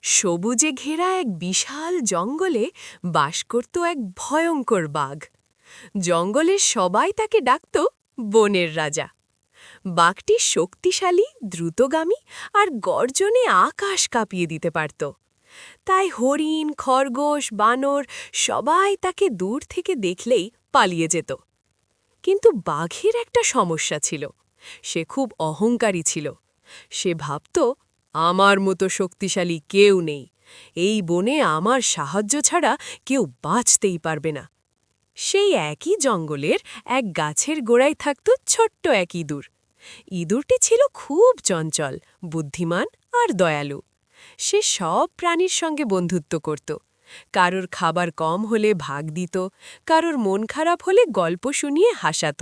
সবুজে ঘেরা এক বিশাল জঙ্গলে বাস করত এক ভয়ঙ্কর বাঘ। জঙ্গলের সবাই তাকে ডাকত বনের রাজা। বাঘটি শক্তিশালী, দ্রুতগামী আর গর্জনে আকাশ কাঁপিয়ে দিতে পারত। তাই হরিণ, খরগোশ, বানর সবাই তাকে দূর থেকে দেখলেই পালিয়ে যেত। কিন্তু বাঘের একটা সমস্যা ছিল, সে খুব অহংকারী ছিল। সে ভাবত, আমার মতো শক্তিশালী কেউ নেই, এই বনে আমার সাহায্য ছাড়া কেউ বাঁচতেই পারবে না। সেই একই জঙ্গলের এক গাছের গোড়ায় থাকত ছোট্ট এক ইঁদুর। ইঁদুরটি ছিল খুব চঞ্চল, বুদ্ধিমান আর দয়ালু। সে সব প্রাণীর সঙ্গে বন্ধুত্ব করত। কারোর খাবার কম হলে ভাগ দিত, কারোর মন খারাপ হলে গল্প শুনিয়ে হাসাত।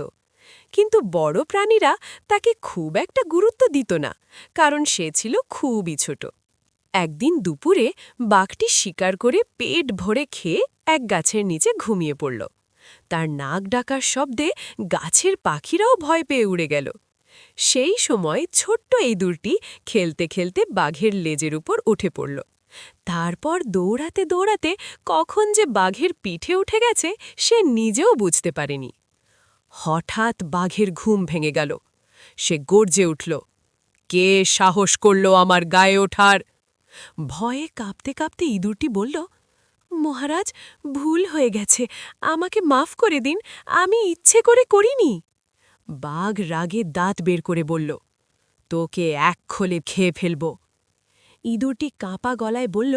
কিন্তু বড় প্রাণীরা তাকে খুব একটা গুরুত্ব দিত না, কারণ সে ছিল খুবই ছোট। একদিন দুপুরে বাঘটি শিকার করে পেট ভরে খেয়ে এক গাছের নিচে ঘুমিয়ে পড়ল। তার নাক ডাকার শব্দে গাছের পাখিরাও ভয় পেয়ে উড়ে গেল। সেই সময় ছোট্ট ইঁদুরটি খেলতে খেলতে বাঘের লেজের উপর উঠে পড়ল। তারপর দৌড়াতে দৌড়াতে কখন যে বাঘের পিঠে উঠে গেছে সে নিজেও বুঝতে পারেনি। হঠাৎ বাঘের ঘুম ভেঙে গেল। সে গর্জে উঠল, কে সাহস করল আমার গায়ে ওঠার? ভয়ে কাঁপতে কাঁপতে ইঁদুরটি বলল, মহারাজ, ভুল হয়ে গেছে, আমাকে মাফ করে দিন, আমি ইচ্ছে করে করিনি। বাঘ রাগে দাঁত বের করে বলল, তোকে এক খোলে খেয়ে ফেলব। ইঁদুরটি কাঁপা গলায় বলল,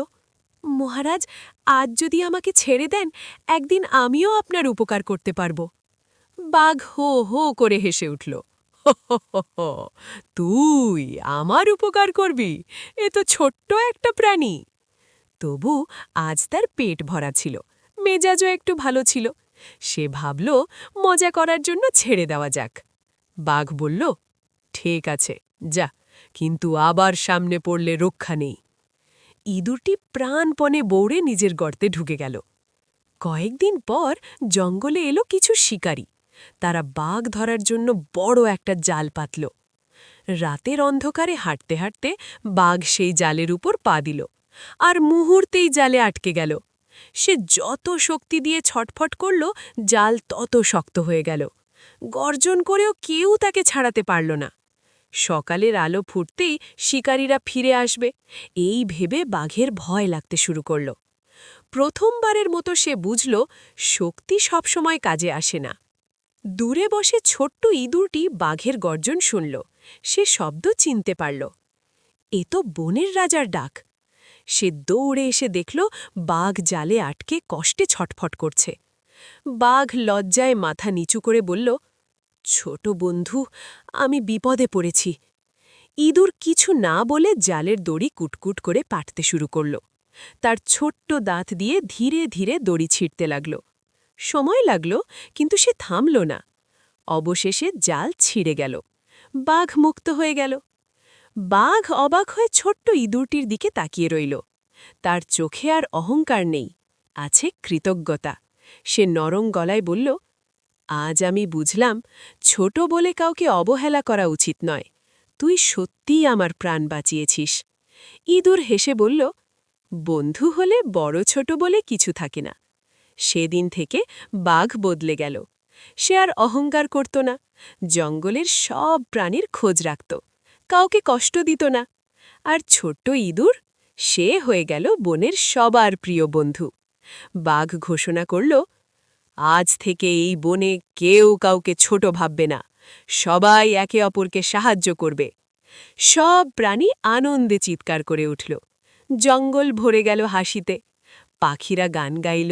মহারাজ, আজ যদি আমাকে ছেড়ে দেন, একদিন আমিও আপনার উপকার করতে পারব। বাঘ হো হো করে হেসে উঠল, তুই আমার উপকার করবি? এ তো ছোট্ট একটা প্রাণী। তবু আজ তার পেট ভরা ছিল, মেজাজও একটু ভালো ছিল। সে ভাবল, মজা করার জন্য ছেড়ে দেওয়া যাক। বাঘ বলল, ঠিক আছে, যা, কিন্তু আবার সামনে পড়লে রক্ষা নেই। ইঁদুরটি প্রাণপণে বৌড়ে নিজের গর্তে ঢুকে গেল। কয়েকদিন পর জঙ্গলে এলো কিছু শিকারী। তারা বাঘ ধরার জন্য বড় একটা জাল পাতল। রাতের অন্ধকারে হাঁটতে হাঁটতে বাঘ সেই জালের উপর পা দিল, আর মুহূর্তেই জালে আটকে গেল। সে যত শক্তি দিয়ে ছটফট করল, জাল তত শক্ত হয়ে গেল। গর্জন করেও কেউ তাকে ছাড়াতে পারল না। সকালের আলো ফুটতেই শিকারীরা ফিরে আসবে, এই ভেবে বাঘের ভয় লাগতে শুরু করল। প্রথমবারের মতো সে বুঝল, শক্তি সবসময় কাজে আসে না। দূরে বসে ছোট্ট ইঁদুরটি বাঘের গর্জন শুনল। সে শব্দ চিনতে পারল, এ তো বনের রাজার ডাক। সে দৌড়ে এসে দেখল বাঘ জালে আটকে কষ্টে ছটফট করছে। বাঘ লজ্জায় মাথা নিচু করে বলল, ছোট বন্ধু, আমি বিপদে পড়েছি। ইঁদুর কিছু না বলে জালের দড়ি কুটকুট করে পাটতে শুরু করল। তার ছোট্ট দাঁত দিয়ে ধীরে ধীরে দড়ি ছিঁড়তে লাগল। সময় লাগল, কিন্তু সে থামল না। অবশেষে জাল ছিঁড়ে গেল। বাঘ মুক্ত হয়ে গেল। বাঘ অবাক হয়ে ছোট্ট ইঁদুরটির দিকে তাকিয়ে রইল। তার চোখে আর অহংকার নেই, আছে কৃতজ্ঞতা। সে নরম গলায় বলল, আজ আমি বুঝলাম, ছোট বলে কাউকে অবহেলা করা উচিত নয়। তুই সত্যিই আমার প্রাণ বাঁচিয়েছিস। ইঁদুর হেসে বলল, বন্ধু হলে বড় ছোট বলে কিছু থাকে না। সেদিন থেকে বাঘ বদলে গেল। সে আর অহংকার করত না, জঙ্গলের সব প্রাণীর খোঁজ রাখত, কাউকে কষ্ট দিত না। আর ছোট্ট ইঁদুর, সে হয়ে গেল বনের সবার প্রিয় বন্ধু। বাঘ ঘোষণা করল, আজ থেকে এই বনে কেউ কাউকে ছোট ভাববে না, সবাই একে অপরকে সাহায্য করবে। সব প্রাণী আনন্দে চিৎকার করে উঠল। জঙ্গল ভরে গেল হাসিতে। পাখিরা গান গাইল,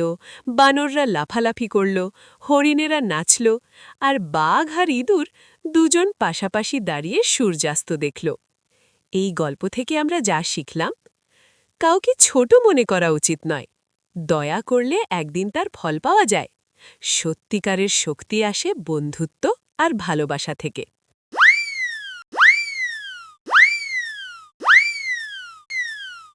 বানররা লাফালাফি করল, হরিণেরা নাচল, আর বাঘ আর ইঁদুর দুজন পাশাপাশি দাঁড়িয়ে সূর্যাস্ত দেখল। এই গল্প থেকে আমরা যা শিখলাম, কাউকে ছোট মনে করা উচিত নয়। দয়া করলে একদিন তার ফল পাওয়া যায়। সত্যিকারের শক্তি আসে বন্ধুত্ব আর ভালোবাসা থেকে।